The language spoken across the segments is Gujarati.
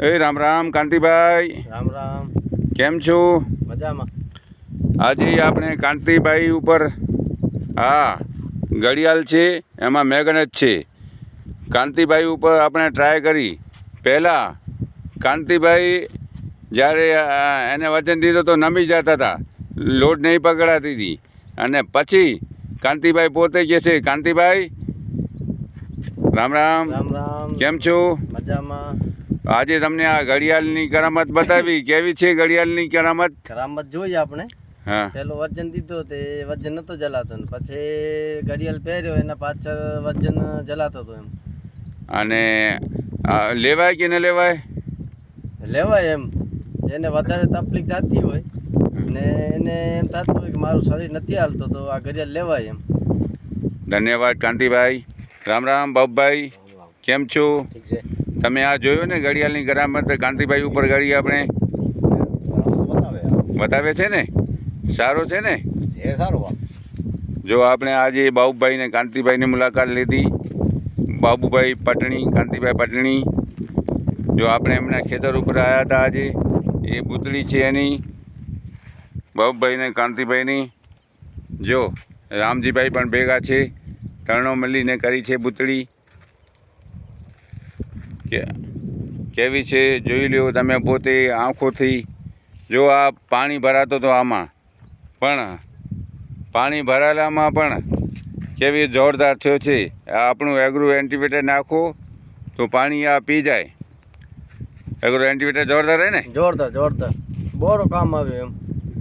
એ રામ રામ કાંતિભાઈ. રામ રામ. કેમ છો? મજામાં. આજે આપણે કાંતિભાઈ ઉપર હા ઘડિયાળ છે, એમાં મેગ્નેટ છે. કાંતિભાઈ ઉપર આપણે ટ્રાય કરી. પહેલાં કાંતિભાઈ જ્યારે એને વચન દીધો તો નમી જતા હતા, લોડ નહીં પકડાતી હતી. અને પછી કાંતિભાઈ પોતે કહે છે, કાંતિભાઈ રામ રામ. રામ રામ. કેમ છો? મજામાં. આજે તમને આ ઘડિયાળની કરામત બતાવી. કેવી છે ઘડિયાળની કરામત? કરામત જોઈ આપણે. હા, પેલો વજન દીધો તે વજન નતો જલાતો ને પછી ઘડિયાળ પહેર્યો એના પાછળ વજન જલાતો હતો એમ. અને લેવાય કે ન લેવાય? લેવાય એમ. એને વધારે તકલીફ થતી હોય ને એને એમ થતું હોય કે મારું શરીર નથી હાલતો તો આ ઘડિયાળ લેવાય એમ. ધન્યવાદ કાંતિભાઈ. રામ રામ બાબુભાઈ. કેમ છો? ઠીક છે. તમે આ જોયું ને ઘડિયાળની કરામત કાંતિભાઈ ઉપર ઘડી આપણે બતાવે છે ને? સારો છે ને? એ સારું. જો આપણે આજે બાબુભાઈ ને કાંતિભાઈની મુલાકાત લીધી. બાબુભાઈ પટણી, કાંતિભાઈ પટણી. જો આપણે એમના ખેતર ઉપર આવ્યા હતા આજે. એ પૂતળી છે એની, બાબુભાઈ ને કાંતિભાઈની. જો રામજીભાઈ પણ ભેગા છે. ત્રણો મળીને કરી છે પૂતળી. કેવી છે જોઈ લ્યો તમે પોતે આંખોથી. જો આ પાણી ભરાતો હતો આમાં, પણ પાણી ભરાયેલામાં પણ કેવી જોરદાર થયો છે. આ આપણું એગ્રો એન્ટીવેટર નાખો તો પાણી આ પી જાય. એગ્રો એન્ટીવેટર જોરદાર રહે ને? જોરદાર જોરદાર. બોરો કામ આવ્યું એમ.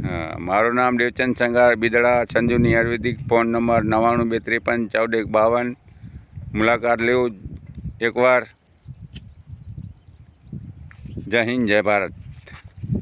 હા, મારું નામ દેવચંદ સંગાર બિદડા, સંજુની આયુર્વેદિક. Phone number 9923545152. મુલાકાત લેવું એકવાર. જય હિન્દ, જય ભારત.